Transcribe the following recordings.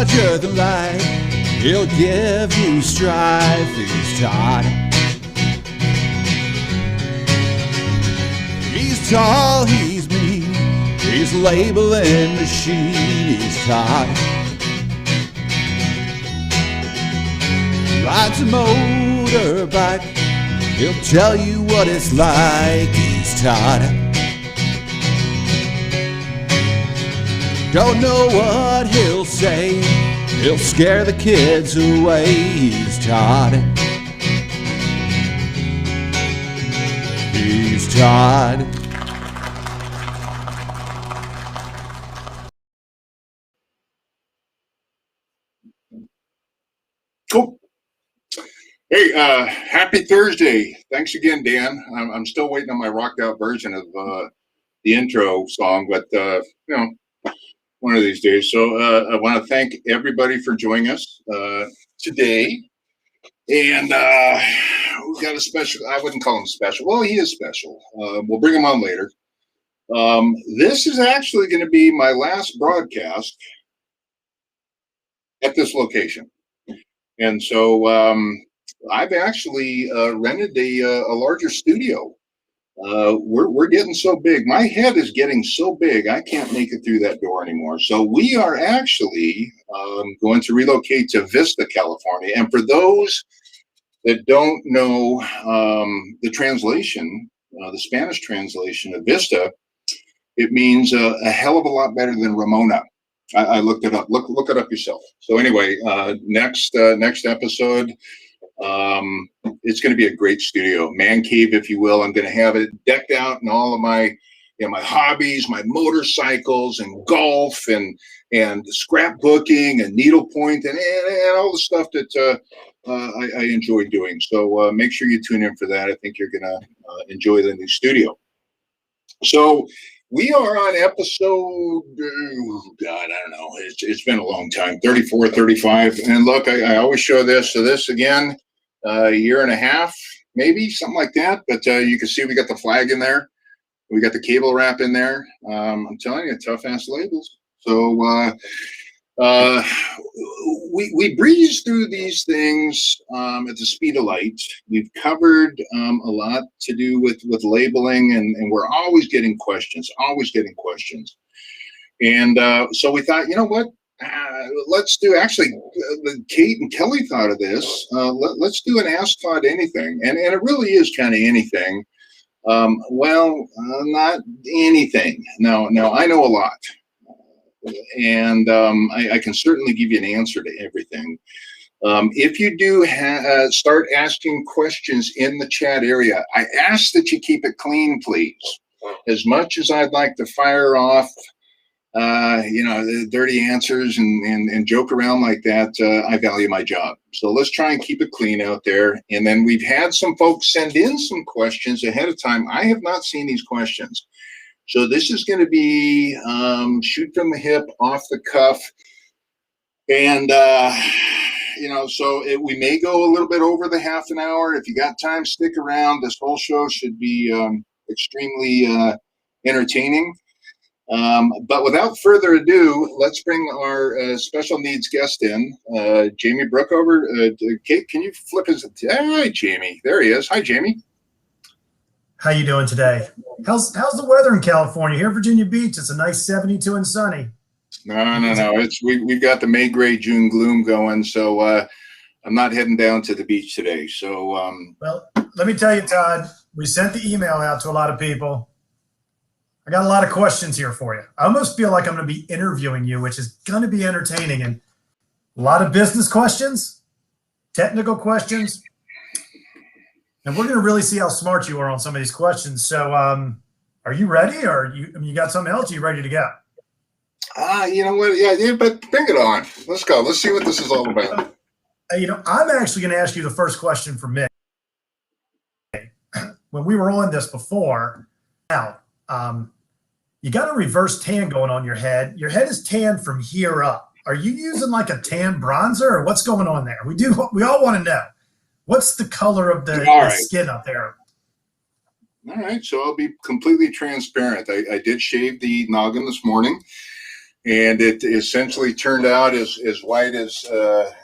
larger than life. He'll give you strife. He's Todd. He's tall, he's mean, he's labeling machine. He's Todd. Rides a motorbike, he'll tell you what it's like. He's Todd. Don't know what he'll say, he'll scare the kids away. He's Todd. He's Todd. Cool. Hey, happy Thursday. Thanks again, Dan. I'm still waiting on my rocked out version of the intro song, but one of these days. So I want to thank everybody for joining us today. And we've got a special, I wouldn't call him special. Well, he is special. We'll bring him on later. This is actually going to be my last broadcast at this location. And so I've actually rented a larger studio. We're getting so big. My head is getting so big, I can't make it through that door anymore. So we are actually going to relocate to Vista, California. And for those that don't know the translation, the Spanish translation of Vista, it means a hell of a lot better than Ramona. I looked it up. Look it up yourself. So anyway, next episode, it's going to be a great studio, man cave, if you will. I'm going to have it decked out in all of my hobbies, my motorcycles and golf and scrapbooking and needlepoint and all the stuff that I enjoy doing. So make sure you tune in for that. I think you're going to enjoy the new studio. So we are on episode, God, I don't know. It's been a long time, 34, 35. And look, I always show this. So this, again, a year and a half, maybe, something like that. But you can see we got the flag in there. We got the cable wrap in there. I'm telling you, tough-ass labels. So we breeze through these things at the speed of light. We've covered a lot to do with labeling, and we're always getting questions. And so we thought, you know what? Let's do, actually, Kate and Kelly thought of this. Let's do an Ask Todd Anything. And it really is kind of anything. Not anything. No, I know a lot. And I can certainly give you an answer to everything. If you do start asking questions in the chat area, I ask that you keep it clean, please. As much as I'd like to fire off, the dirty answers and joke around like that, I value my job. So let's try and keep it clean out there. And then we've had some folks send in some questions ahead of time. I have not seen these questions. So this is going to be shoot from the hip, off the cuff. And, we may go a little bit over the half an hour. If you got time, stick around. This whole show should be extremely entertaining. But without further ado, let's bring our special needs guest in, Jamie Brookover. Kate, can you flip his? Hi, Jamie. There he is. Hi, Jamie. How you doing today? How's the weather in California? Here in Virginia Beach, it's a nice 72 and sunny. No. We've got the May, gray, June gloom going, so I'm not heading down to the beach today. So well, let me tell you, Todd, we sent the email out to a lot of people. I got a lot of questions here for you. I almost feel like I'm going to be interviewing you, which is going to be entertaining, and a lot of business questions, technical questions. And we're going to really see how smart you are on some of these questions. So are you ready, or you got something else? Are you ready to go? You know what? Yeah, but bring it on. Let's go. Let's see what this is all about. I'm actually going to ask you the first question for me. When we were on this before, now, you got a reverse tan going on your head. Your head is tan from here up. Are you using like a tan bronzer, or what's going on there? We all want to know. What's the color of the skin up there? All right, so I'll be completely transparent. I did shave the noggin this morning, and it essentially turned out as white as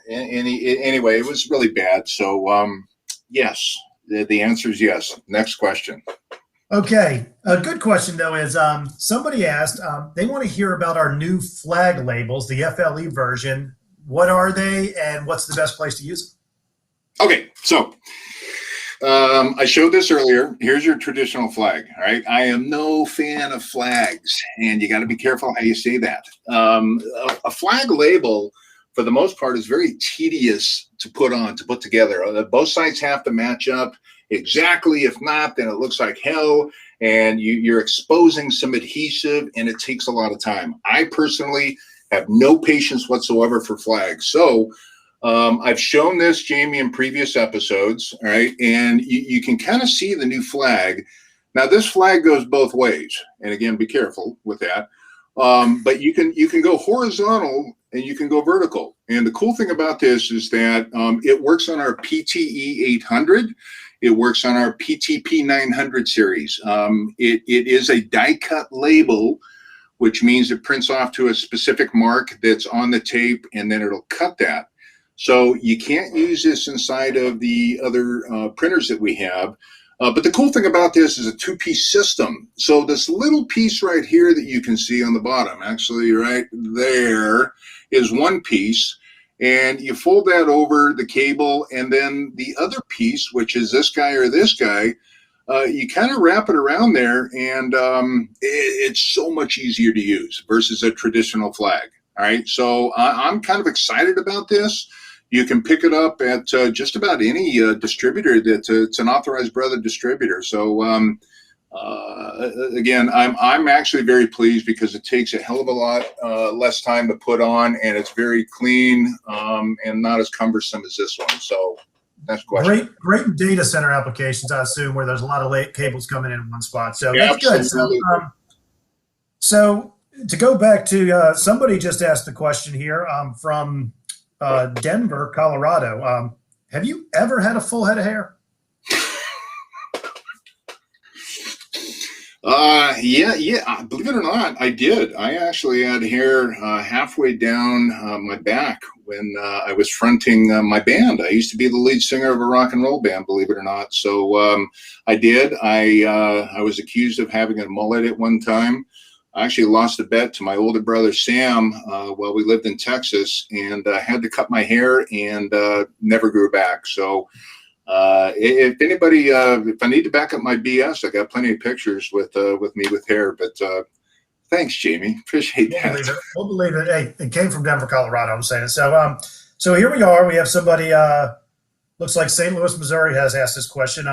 anyway, it was really bad. So yes, the answer is yes. Next question. Okay, a good question though is somebody asked, they want to hear about our new flag labels, the FLE version. What are they, and what's the best place to use them? Okay, so I showed this earlier. Here's your traditional flag. All right, I am no fan of flags, and you got to be careful how you say that. A flag label, for the most part, is very tedious to put together. Both sides have to match up exactly. If not, then it looks like hell, and you're exposing some adhesive, and it takes a lot of time. I personally have no patience whatsoever for flags. So I've shown this, Jamie, in previous episodes, all right, and you can kind of see the new flag. Now, this flag goes both ways, and again, be careful with that. But you can go horizontal and you can go vertical. And the cool thing about this is that it works on our PTE 800. It works on our PTP 900 series. It is a die cut label, which means it prints off to a specific mark that's on the tape, and then it'll cut that. So you can't use this inside of the other printers that we have. But the cool thing about this is a two-piece system. So this little piece right here that you can see on the bottom, actually right there, is one piece. And you fold that over the cable, and then the other piece, which is this guy or this guy, you kind of wrap it around there, and it's so much easier to use versus a traditional flag. All right, so I'm kind of excited about this. You can pick it up at just about any distributor that's it's an authorized brother distributor. So again, I'm actually very pleased because it takes a hell of a lot less time to put on, and it's very clean and not as cumbersome as this one. So next question. Great data center applications, I assume, where there's a lot of cables coming in one spot. So Yeah, that's absolutely. good. So to go back to somebody just asked the question here from Denver, Colorado. Have you ever had a full head of hair? Yeah. Believe it or not, I did. I actually had hair halfway down my back when I was fronting my band. I used to be the lead singer of a rock and roll band, believe it or not. So I did. I was accused of having a mullet at one time. I actually lost a bet to my older brother, Sam, while we lived in Texas, and had to cut my hair and never grew back. So if anybody, if I need to back up my BS, I got plenty of pictures with me with hair, but thanks, Jamie. Appreciate that. We'll believe it. Hey, it came from Denver, Colorado, I'm saying. So, so here we are. We have somebody, looks like St. Louis, Missouri has asked this question.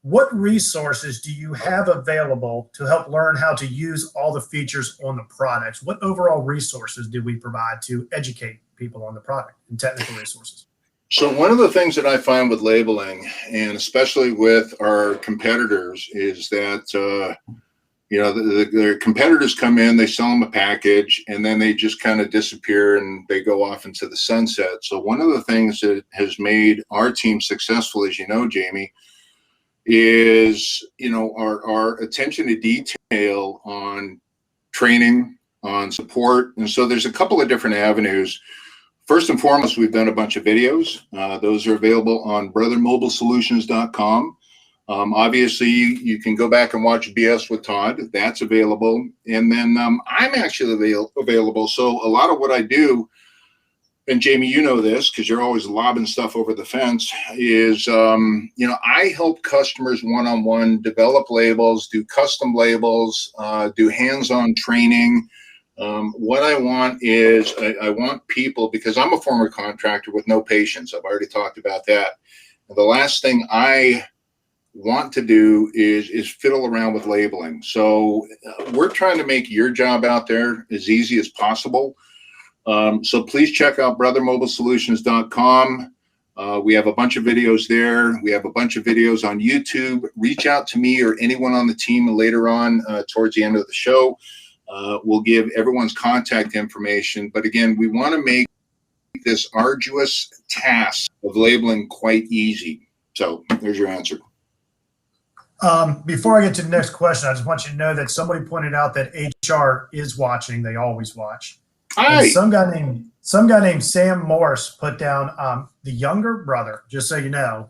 What resources do you have available to help learn how to use all the features on the products? What overall resources do we provide to educate people on the product and technical resources? So one of the things that I find with labeling, and especially with our competitors, is that their competitors come in, they sell them a package, and then they just kind of disappear and they go off into the sunset. So one of the things that has made our team successful, as you know, Jamie, is our attention to detail on training, on support. And so there's a couple of different avenues. First and foremost, we've done a bunch of videos. Those are available on brothermobilesolutions.com. Obviously, you can go back and watch BS with Todd. That's available. And then I'm actually available. So a lot of what I do, and Jamie, you know this because you're always lobbing stuff over the fence, is, I help customers one-on-one develop labels, do custom labels, do hands-on training. What I want is I want people, because I'm a former contractor with no patience. I've already talked about that. And the last thing I want to do is fiddle around with labeling. So we're trying to make your job out there as easy as possible. So please check out brothermobilesolutions.com. We have a bunch of videos there. We have a bunch of videos on YouTube. Reach out to me or anyone on the team later on towards the end of the show. We'll give everyone's contact information. But again, we want to make this arduous task of labeling quite easy. So there's your answer. Before I get to the next question, I just want you to know that somebody pointed out that HR is watching. They always watch. And Hi. some guy named Sam Morris put down the younger brother, just so you know,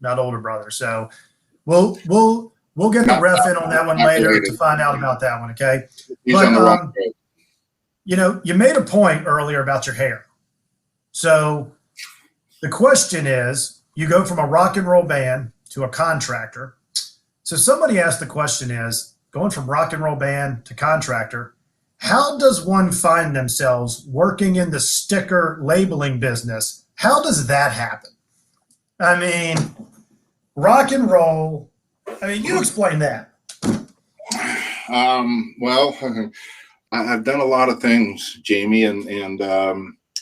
not older brother. So we'll get the ref in on that one later to find out about that one. Okay. He's But on the wrong road. you know, you made a point earlier about your hair. So the question is, you go from a rock and roll band to a contractor. So somebody asked the question is, going from rock and roll band to contractor, how does one find themselves working in the sticker labeling business? How does that happen? I mean, rock and roll, I mean, you explain that. Well, I've done a lot of things, Jamie, and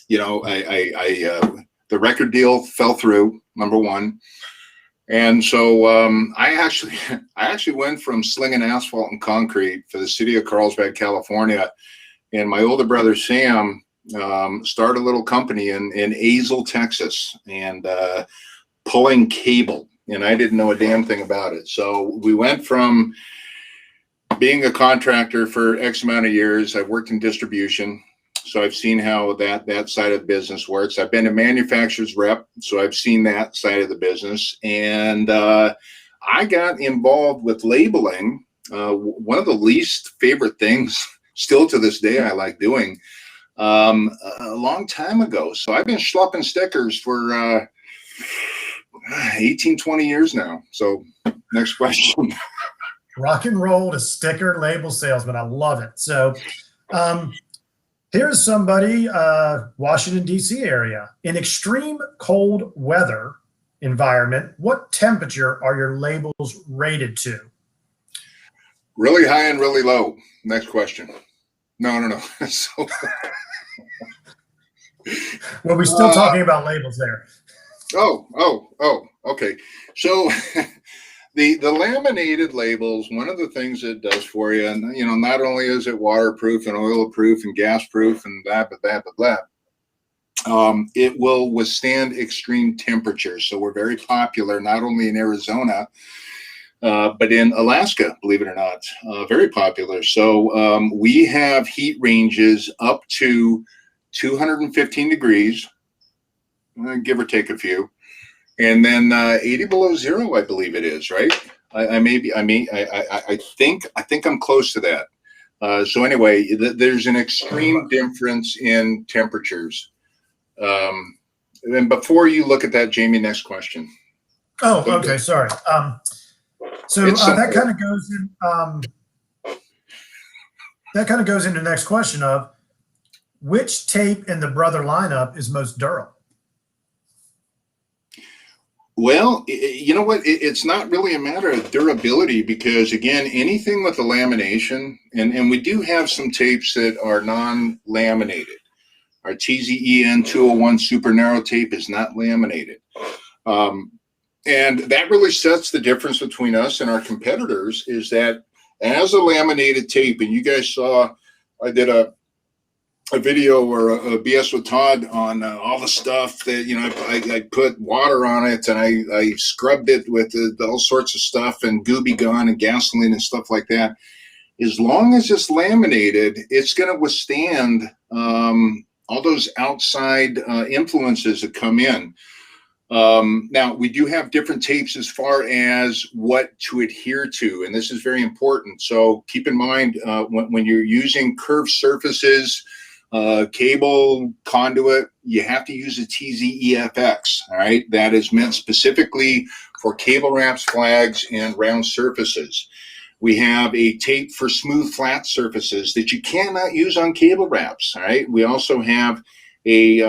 you know, the record deal fell through, number one. And so I actually went from slinging asphalt and concrete for the city of Carlsbad, California, and my older brother Sam started a little company in Azle, Texas, and pulling cable, and I didn't know a damn thing about it. So we went from being a contractor for X amount of years. I worked in distribution. So I've seen how that side of the business works. I've been a manufacturer's rep, so I've seen that side of the business. And I got involved with labeling, one of the least favorite things, still to this day, I like doing, a long time ago. So I've been schlepping stickers for 18, 20 years now. So next question. Rock and roll to sticker label salesman. I love it. So here's somebody, Washington, D.C. area. In extreme cold weather environment, what temperature are your labels rated to? Really high and really low. Next question. No. So, well, we're still talking about labels there. Okay. So the laminated labels, one of the things it does for you, and you know, not only is it waterproof and oil-proof and gas-proof and that, it will withstand extreme temperatures. So we're very popular not only in Arizona, but in Alaska, believe it or not, very popular. So we have heat ranges up to 215 degrees, give or take a few, and then 80 below zero, I believe it is, right? I think I'm close to that. So anyway, there's an extreme difference in temperatures. And before you look at that, Jamie, next question. Oh, okay, sorry. So that kind of goes in. That kind of goes into the next question of which tape in the brother lineup is most durable. Well, you know what? It's not really a matter of durability because, again, anything with the lamination, and we do have some tapes that are non-laminated. Our TZEN 201 super narrow tape is not laminated. And that really sets the difference between us and our competitors is that as a laminated tape, and you guys saw, I did a video or a BS with Todd on all the stuff that, you know, I put water on it and I scrubbed it with all sorts of stuff and Gooby Gun and gasoline and stuff like that. As long as it's laminated, it's going to withstand all those outside influences that come in. Now, we do have different tapes as far as what to adhere to, and this is very important. So keep in mind when you're using curved surfaces, cable, conduit, you have to use a TZEFX, all right? That is meant specifically for cable wraps, flags, and round surfaces. We have a tape for smooth, flat surfaces that you cannot use on cable wraps, all right? We also have a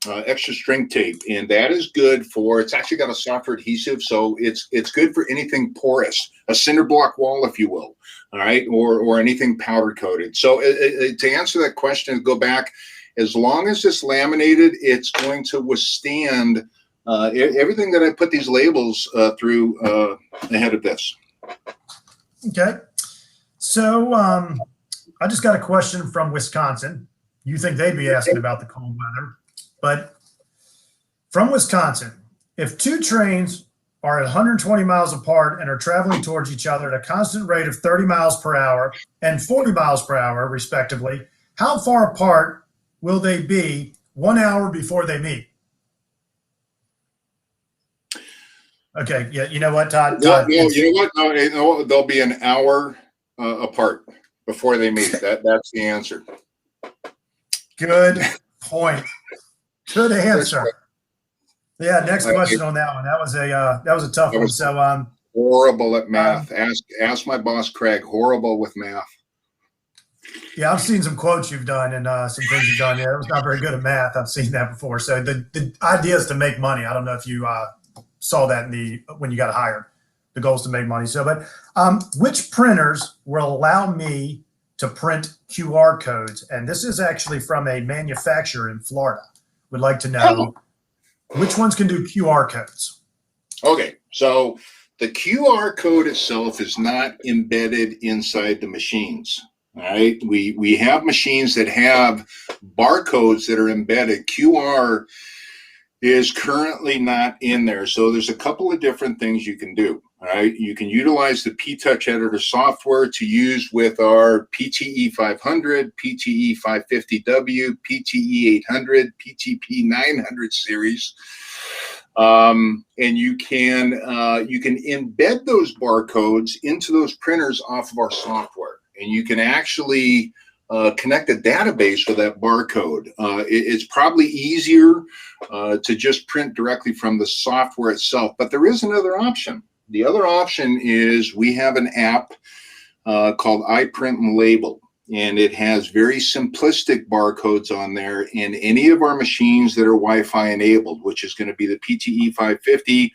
extra strength tape, and that is good for, it's actually got a softer adhesive, so it's good for anything porous, a cinder block wall, if you will, all right, or anything powder coated. So to answer that question, go back, as long as it's laminated, it's going to withstand everything that I put these labels through ahead of this. Okay. So I just got a question from Wisconsin. You think they'd be asking about the cold weather, but from Wisconsin, if two trains are at 120 miles apart and are traveling towards each other at a constant rate of 30 miles per hour and 40 miles per hour, respectively, how far apart will they be 1 hour before they meet? Okay, yeah, you know what, Todd? No, you know what? No, they'll be an hour apart before they meet. That's the answer. Good point. Good answer. Yeah, next question on that one. That was a tough one. So horrible at math. Ask my boss Craig. Horrible with math. Yeah, I've seen some quotes you've done and some things you've done. Yeah, it was not very good at math. I've seen that before. So the idea is to make money. I don't know if you saw that when you got hired. The goal is to make money. So, but which printers will allow me to print QR codes? And this is actually from a manufacturer in Florida. Would like to know which ones can do QR codes. Okay, so the QR code itself is not embedded inside the machines. All right, we have machines that have barcodes that are embedded. QR is currently not in there. So there's a couple of different things you can do. All right, you can utilize the PTouch Editor software to use with our PTE 500, PTE 550W, PTE 800, PTP 900 series. And you can embed those barcodes into those printers off of our software, and you can actually connect a database with that barcode. It's probably easier to just print directly from the software itself, but there is another option. The other option is we have an app called iPrint and Label, and it has very simplistic barcodes on there in any of our machines that are Wi-Fi enabled, which is going to be the PTE 550,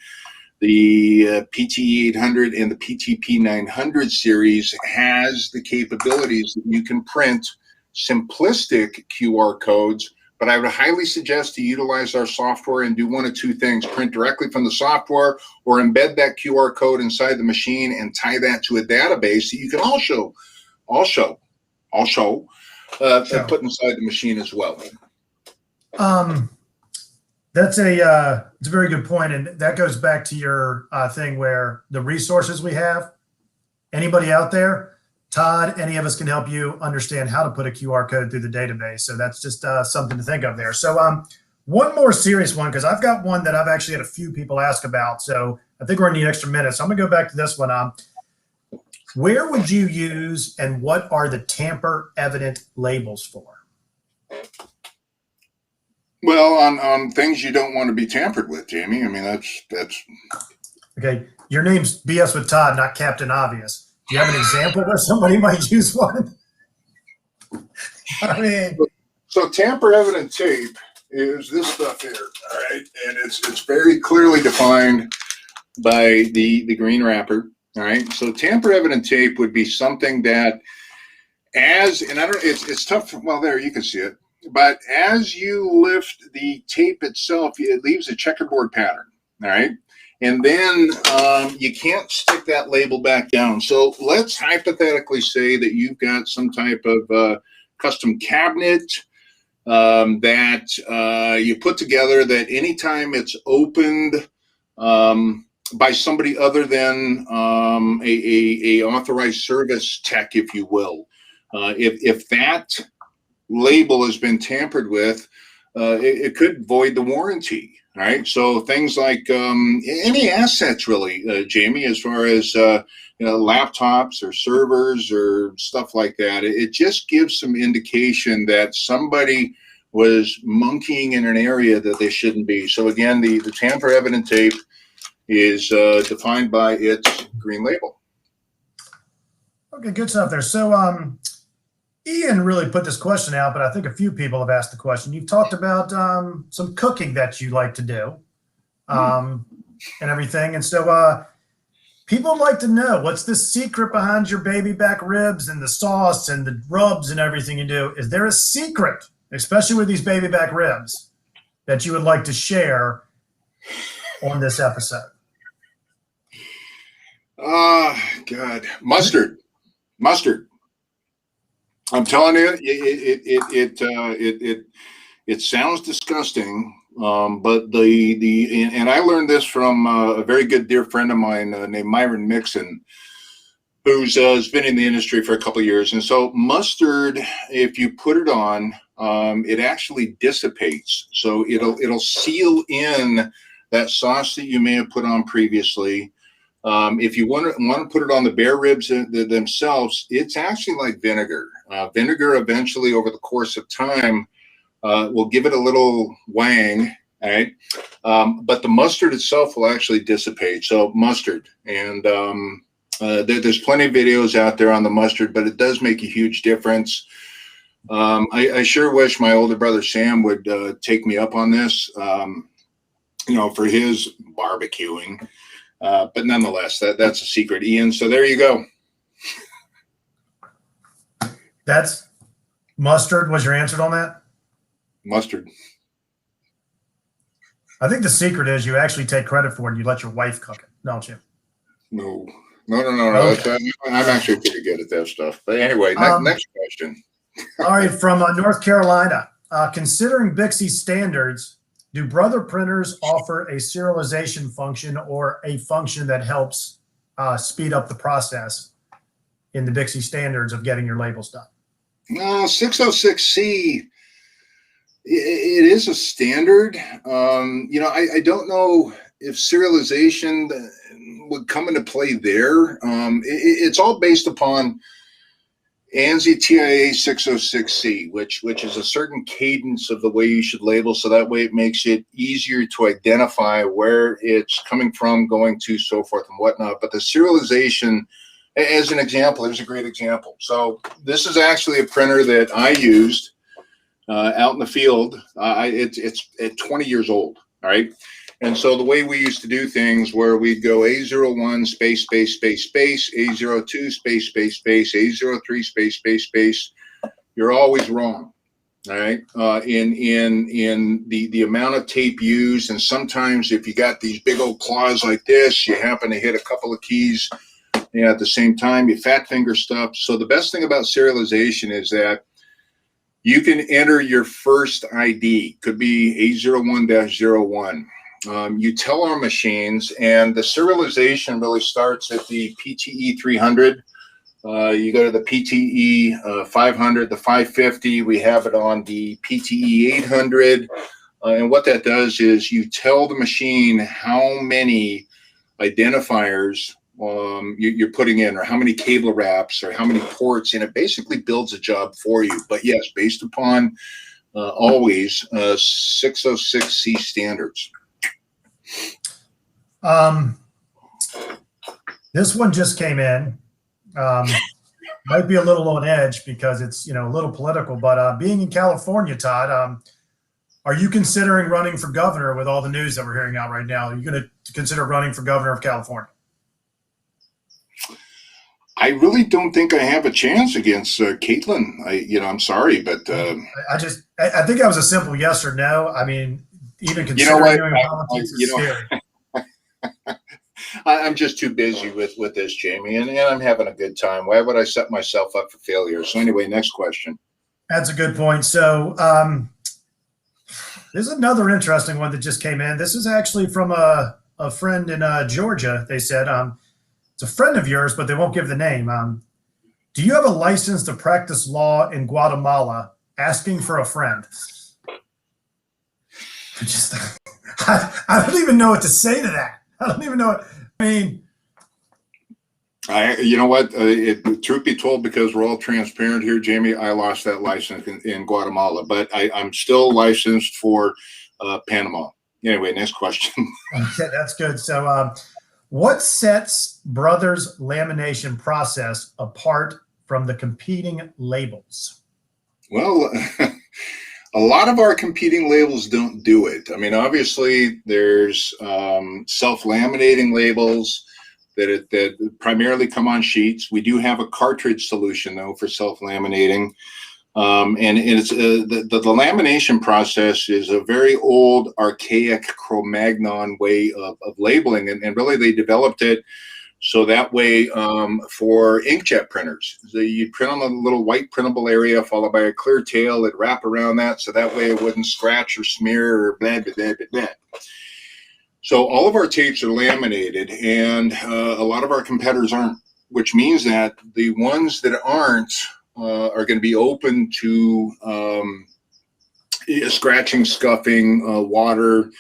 the PTE 800, and the PTP 900 series has the capabilities that you can print simplistic QR codes. But I would highly suggest to utilize our software and do one of two things: print directly from the software, or embed that QR code inside the machine and tie that to a database that you can also put inside the machine as well. It's a very good point, and that goes back to your thing where the resources we have. Anybody out there? Todd, any of us can help you understand how to put a QR code through the database. So that's just something to think of there. So one more serious one, because I've got one that I've actually had a few people ask about. So I think we're going to need extra minutes. So I'm going to go back to this one. Where would you use and what are the tamper evident labels for? Well, on things you don't want to be tampered with, Jamie. I mean, that's okay. Your name's BS with Todd, not Captain Obvious. Do you have an example where somebody might use one? I mean, so tamper evident tape is this stuff here, all right, and it's very clearly defined by the green wrapper, all right. So tamper evident tape would be something that, it's tough. Well, there you can see it, but as you lift the tape itself, it leaves a checkerboard pattern, all right. And then you can't stick that label back down. So let's hypothetically say that you've got some type of custom cabinet that you put together, that anytime it's opened by somebody other than a authorized service tech, if you will, if that label has been tampered with, it could void the warranty. All right, so things like any assets, really, Jamie, as far as laptops or servers or stuff like that, it just gives some indication that somebody was monkeying in an area that they shouldn't be. So again, the tamper evident tape is defined by its green label. Okay, good stuff there. So Ian really put this question out, but I think a few people have asked the question. You've talked about some cooking that you like to do and everything. And so people like to know, what's the secret behind your baby back ribs and the sauce and the rubs and everything you do? Is there a secret, especially with these baby back ribs, that you would like to share on this episode? God, mustard. I'm telling you, it sounds disgusting, But and I learned this from a very good dear friend of mine named Myron Mixon, who's been in the industry for a couple of years. And so mustard, if you put it on, it actually dissipates. So it'll seal in that sauce that you may have put on previously. If you want to put it on the bear ribs themselves, it's actually like vinegar. Vinegar eventually, over the course of time, will give it a little wang, right? But the mustard itself will actually dissipate. So mustard, and there's plenty of videos out there on the mustard, but it does make a huge difference. I sure wish my older brother Sam would take me up on this, for his barbecuing. But nonetheless, that's a secret, Ian. So there you go. That's mustard was your answer on that? Mustard. I think the secret is you actually take credit for it and you let your wife cook it, don't you? No. Okay. I'm actually pretty good at that stuff. But anyway, next question. All right, from North Carolina. Considering Bixby standards, do brother printers offer a serialization function or a function that helps speed up the process in the Bixby standards of getting your labels done? No, 606C, it is a standard. I don't know if serialization would come into play there. It's all based upon ANSI TIA 606C, which is a certain cadence of the way you should label, so that way it makes it easier to identify where it's coming from, going to, so forth and whatnot. But the serialization, as an example, here's a great example. So this is actually a printer that I used out in the field. It's at 20 years old, all right? And so the way we used to do things where we'd go A01 space, space, space, space, A02 space, space, space, A03 space, space, space, you're always wrong, all right? In the amount of tape used, and sometimes if you got these big old claws like this, you happen to hit a couple of keys at the same time, you fat finger stuff. So the best thing about serialization is that you can enter your first ID, could be A01-01. You tell our machines, and the serialization really starts at the PTE 300. You go to the PTE 500, the 550. We have it on the PTE 800. And what that does is you tell the machine how many identifiers you're putting in, or how many cable wraps, or how many ports, and it basically builds a job for you. But yes, based upon always 606C standards. This one just came in. Might be a little on edge because it's a little political, but being in California, Todd, are you considering running for governor with all the news that we're hearing out right now? Are you going to consider running for governor of California? I really don't think I have a chance against Caitlin. I'm sorry, but I think that was a simple yes or no. I mean, even considering doing politics is scary. I'm just too busy with this, Jamie, and I'm having a good time. Why would I set myself up for failure? So anyway, next question. That's a good point. So there's another interesting one that just came in. This is actually from a friend in Georgia. They said, it's a friend of yours, but they won't give the name. Do you have a license to practice law in Guatemala? Asking for a friend. I don't even know what to say to that. I don't even know what I mean. You know what? Truth be told, because we're all transparent here, Jamie, I lost that license in Guatemala, but I'm still licensed for Panama. Anyway, next question. Okay, that's good. So what sets Brothers' lamination process apart from the competing labels? Well, a lot of our competing labels don't do it. I mean, obviously, there's self-laminating labels that primarily come on sheets. We do have a cartridge solution, though, for self-laminating. And it's the lamination process is a very old, archaic Cro-Magnon way of labeling. And really, they developed it So that way, for inkjet printers, so you print on the little white printable area followed by a clear tail. It'd wrap around that, so that way it wouldn't scratch or smear or blah, blah, blah, blah, blah. So all of our tapes are laminated, and a lot of our competitors aren't, which means that the ones that aren't are going to be open to scratching, scuffing, water,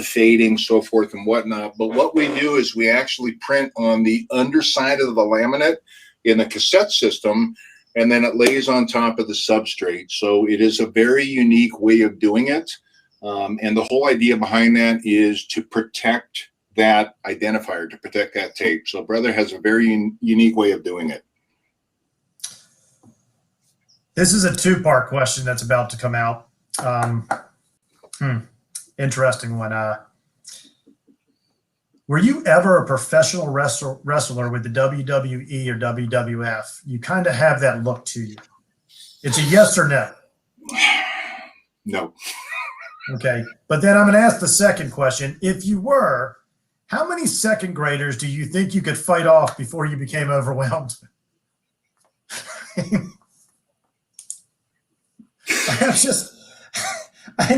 fading, so forth and whatnot. But what we do is we actually print on the underside of the laminate in the cassette system, and then it lays on top of the substrate. So it is a very unique way of doing it. And the whole idea behind that is to protect that identifier, to protect that tape. So Brother has a very unique way of doing it. This is a two-part question that's about to come out. Interesting one. Were you ever a professional wrestler with the WWE or WWF? You kind of have that look to you. It's a yes or no. No. Okay. But then I'm going to ask the second question. If you were, how many second graders do you think you could fight off before you became overwhelmed?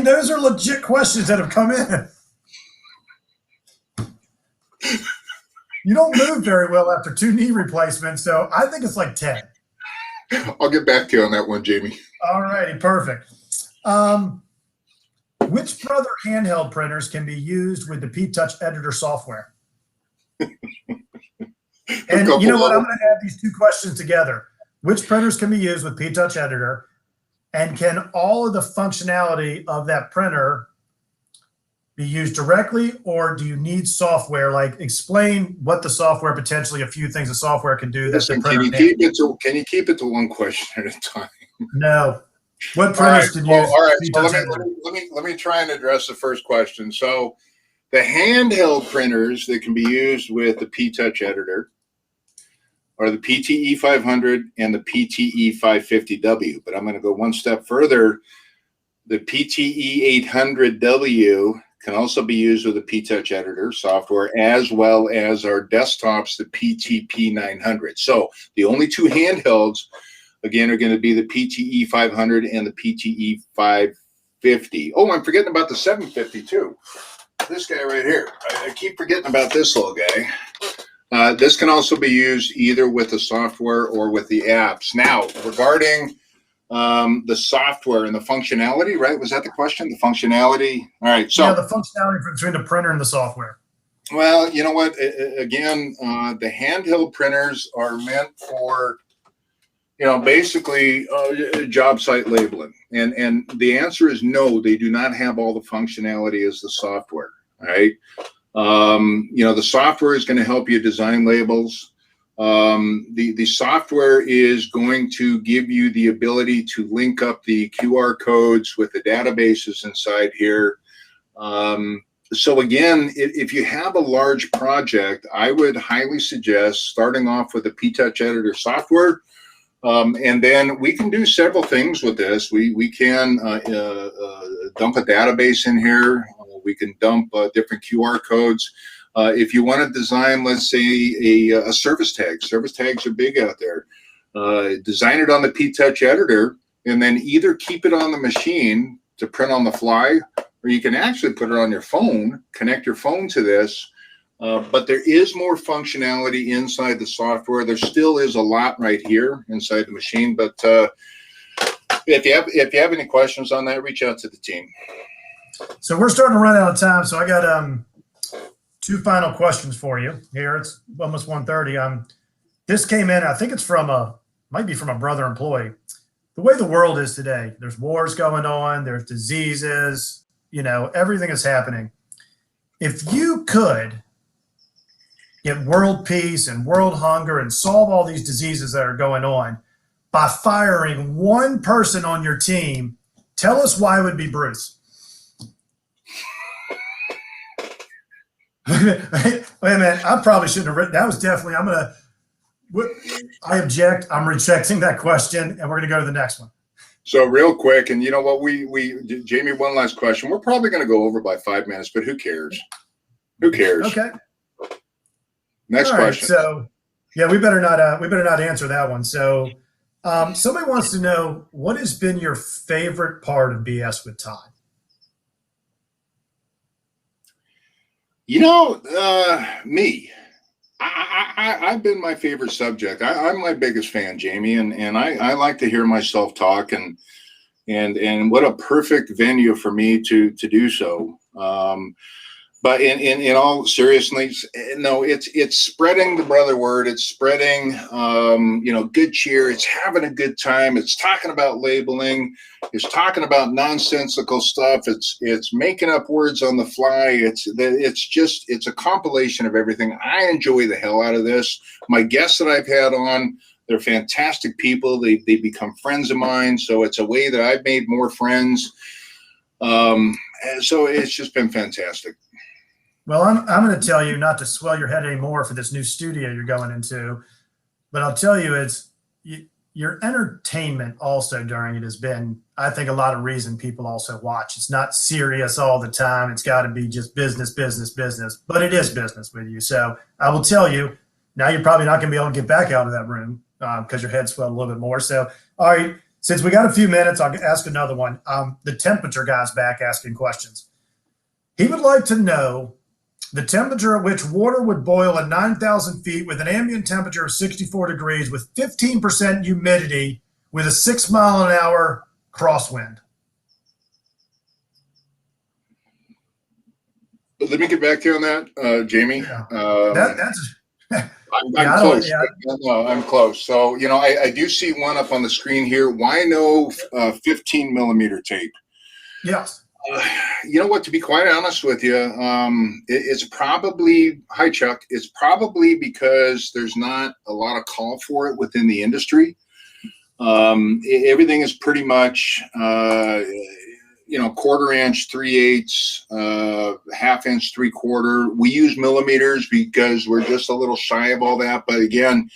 Those are legit questions that have come in. You don't move very well after 2 knee replacements, so I think it's like 10. I'll get back to you on that one, Jamie. All righty, perfect. Which Brother handheld printers can be used with the PTouch Editor software? And you know what? I'm going to add these two questions together. Which printers can be used with PTouch Editor? And can all of the functionality of that printer be used directly, or do you need software? Like, explain what the software, potentially a few things the software can do. Listen, can you keep it to one question at a time? No. What printers can use? All right. So let me try and address the first question. So the handheld printers that can be used with the PTouch Editor are the PTE 500 and the PTE 550W. But I'm going to go one step further. The PTE 800W can also be used with the PTouch Editor software, as well as our desktops, the PTP 900. So the only two handhelds, again, are going to be the PTE 500 and the PTE 550. Oh, I'm forgetting about the 750 too. This guy right here. I keep forgetting about this little guy. This can also be used either with the software or with the apps. Now, regarding the software and the functionality, right? Was that the question? The functionality? All right. So yeah, the functionality between the printer and the software. Well, you know what? Again, the handheld printers are meant for, basically job site labeling. And the answer is no, they do not have all the functionality as the software, right? The software is going to help you design labels. The software is going to give you the ability to link up the QR codes with the databases inside here. So again, if you have a large project, I would highly suggest starting off with the PTouch Editor software. And then we can do several things with this. We can dump a database in here. We can dump different QR codes. If you want to design, let's say, a service tag. Service tags are big out there. Design it on the PTouch Editor, and then either keep it on the machine to print on the fly, or you can actually put it on your phone, connect your phone to this. But there is more functionality inside the software. There still is a lot right here inside the machine. But if you have any questions on that, reach out to the team. So we're starting to run out of time. So I got two final questions for you here. It's almost 1:30. This came in, I think it's might be from a Brother employee. The way the world is today, there's wars going on, there's diseases, everything is happening. If you could get world peace and world hunger and solve all these diseases that are going on by firing one person on your team, tell us why it would be Bruce. Wait a minute. I probably shouldn't have written. That was definitely, I object. I'm rejecting that question, and we're going to go to the next one. So real quick, and you know what, Jamie, one last question. We're probably going to go over by 5 minutes, but who cares? Who cares? Okay. Next All right, question. so yeah, we better not answer that one. So somebody wants to know, what has been your favorite part of BS with Todd? Me. I've been my favorite subject. I'm my biggest fan, Jamie, and I like to hear myself talk, and what a perfect venue for me to do so. But in all seriousness, no, it's spreading the brother word. It's spreading, good cheer. It's having a good time. It's talking about labeling. It's talking about nonsensical stuff. It's making up words on the fly. It's a compilation of everything. I enjoy the hell out of this. My guests that I've had on, they're fantastic people. They become friends of mine. So it's a way that I've made more friends. And so it's just been fantastic. Well, I'm going to tell you not to swell your head anymore for this new studio you're going into, but I'll tell you, your entertainment also during it has been, I think, a lot of reason people also watch. It's not serious all the time. It's got to be just business, business, business, but it is business with you. So I will tell you, now you're probably not going to be able to get back out of that room because your head swelled a little bit more. So, all right, since we got a few minutes, I'll ask another one. The temperature guy's back asking questions. He would like to know the temperature at which water would boil at 9,000 feet with an ambient temperature of 64 degrees with 15% humidity with a 6 mile an hour crosswind. Let me get back to you on that, Jamie. Yeah. I'm close. No, I'm close. So, I do see one up on the screen here. Why no 15 millimeter tape? Yes. You know what, to be quite honest with you, it's probably, hi Chuck, it's probably because there's not a lot of call for it within the industry. Everything is pretty much, quarter inch, 3/8, half inch, 3/4. We use millimeters because we're just a little shy of all that. But again,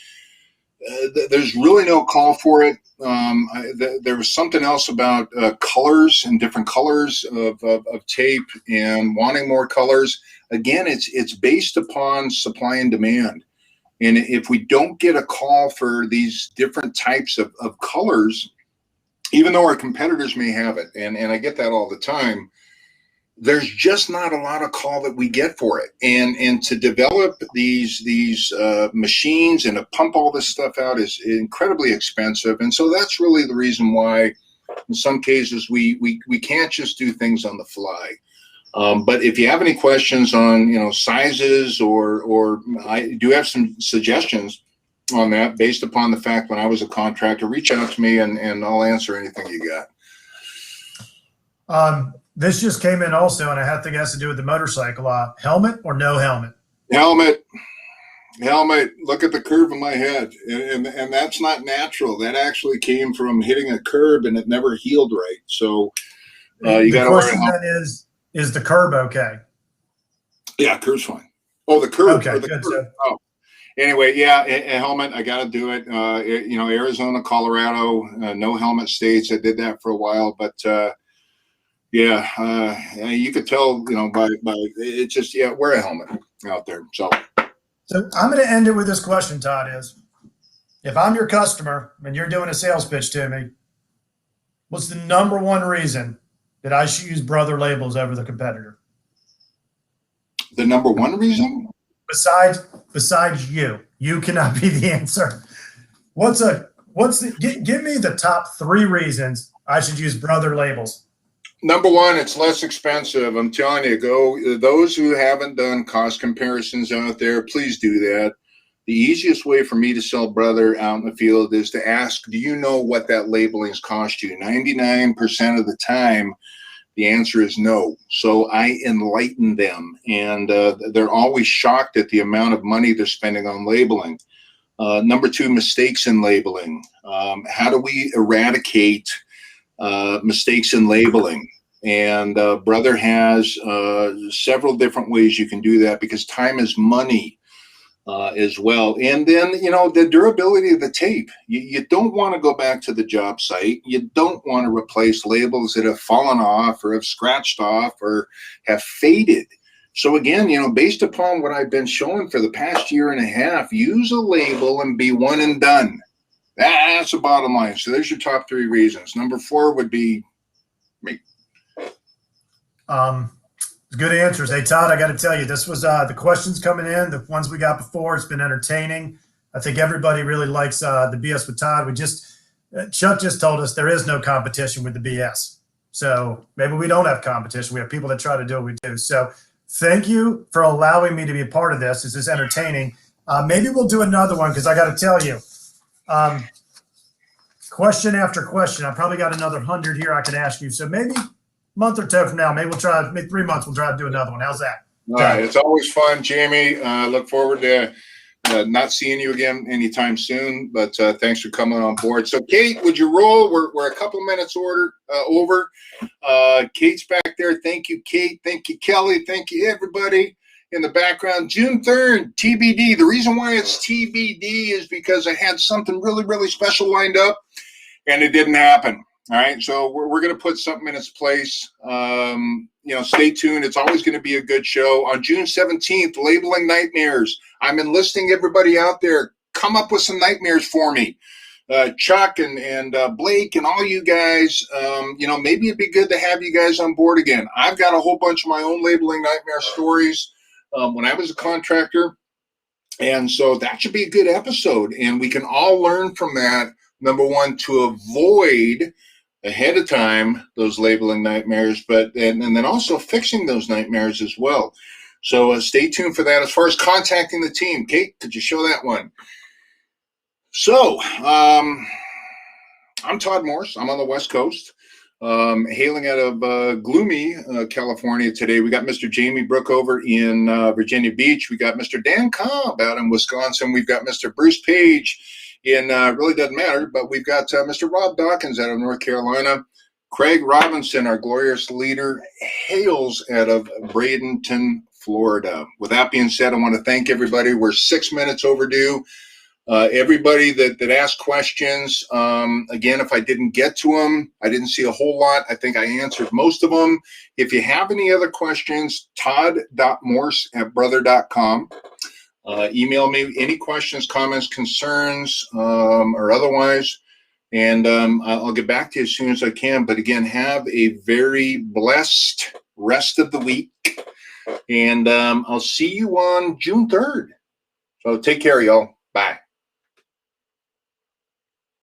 there's really no call for it. There was something else about colors and different colors of tape and wanting more colors. Again, it's based upon supply and demand. And if we don't get a call for these different types of colors, even though our competitors may have it, and I get that all the time, there's just not a lot of call that we get for it. And to develop these machines and to pump all this stuff out is incredibly expensive. And so that's really the reason why in some cases we can't just do things on the fly. But if you have any questions on, sizes or I do have some suggestions on that based upon the fact when I was a contractor, reach out to me and I'll answer anything you got. This just came in also, and I think it has to do with the motorcycle. Helmet or no helmet? Helmet. Look at the curve in my head, and that's not natural. That actually came from hitting a curb, and it never healed right. So you got to wear a helmet. The question then is the curb okay? Yeah, curb's fine. Oh, the curb. Okay, good. Oh. Anyway, yeah, a helmet. I got to do it. Arizona, Colorado, no helmet states. I did that for a while, but. You could tell, by it's just, wear a helmet out there. So I'm going to end it with this question, Todd, is if I'm your customer and you're doing a sales pitch to me, what's the number one reason that I should use Brother Labels over the competitor? The number one reason? Besides you cannot be the answer. Give me the top 3 reasons I should use Brother Labels. Number one, it's less expensive. I'm telling you, those who haven't done cost comparisons out there, please do that. The easiest way for me to sell Brother out in the field is to ask, do you know what that labeling's cost you? 99% of the time, the answer is no. So I enlighten them, and they're always shocked at the amount of money they're spending on labeling. Number 2, mistakes in labeling. How do we eradicate mistakes in labeling? And Brother has several different ways you can do that, because time is money as well. And then, the durability of the tape. You don't want to go back to the job site. You don't want to replace labels that have fallen off or have scratched off or have faded. So again, based upon what I've been showing for the past year and a half, use a label and be one and done. That's the bottom line. So there's your top 3 reasons. Number 4 would be me. Good answers. Hey, Todd, I got to tell you, this was the questions coming in, the ones we got before. It's been entertaining. I think everybody really likes the BS with Todd. Chuck just told us there is no competition with the BS. So maybe we don't have competition. We have people that try to do what we do. So thank you for allowing me to be a part of this. This is entertaining. Maybe we'll do another one because I got to tell you, question after question, I probably got another 100 here I could ask you. So maybe month or 2 from now, maybe 3 months, we'll try to do another one. How's that? All right. It's always fun, Jamie. Look forward to not seeing you again anytime soon, but thanks for coming on board. So Kate, would you roll? We're a couple minutes over. Kate's back there. Thank you, Kate. Thank you, Kelly. Thank you, everybody in the background. June 3rd, TBD. The reason why it's TBD is because I had something really, really special lined up and it didn't happen. All right, so we're going to put something in its place. Stay tuned. It's always going to be a good show. On June 17th, Labeling Nightmares. I'm enlisting everybody out there. Come up with some nightmares for me. Chuck and Blake and all you guys, maybe it'd be good to have you guys on board again. I've got a whole bunch of my own labeling nightmare stories when I was a contractor. And so that should be a good episode. And we can all learn from that. Number 1, to avoid ahead of time those labeling nightmares, and then also fixing those nightmares as well. So stay tuned for that. As far as contacting the team, Kate, could you show that one? So I'm Todd Morse. I'm on the West Coast, hailing out of gloomy California today. We got Mr. Jamie Brook over in Virginia Beach. We got Mr. Dan Cobb out in Wisconsin. We've got Mr. Bruce Page in really doesn't matter, but we've got Mr. Rob Dawkins out of North Carolina. Craig Robinson, our glorious leader, hails out of Bradenton, Florida. With that being said, I want to thank everybody. We're 6 minutes overdue. Everybody that asked questions, again, if I didn't get to them, I didn't see a whole lot. I think I answered most of them. If you have any other questions, todd.morse@brother.com. Email me any questions, comments, concerns, or otherwise, and I'll get back to you as soon as I can. But again, have a very blessed rest of the week, and I'll see you on June 3rd. So take care, y'all. Bye.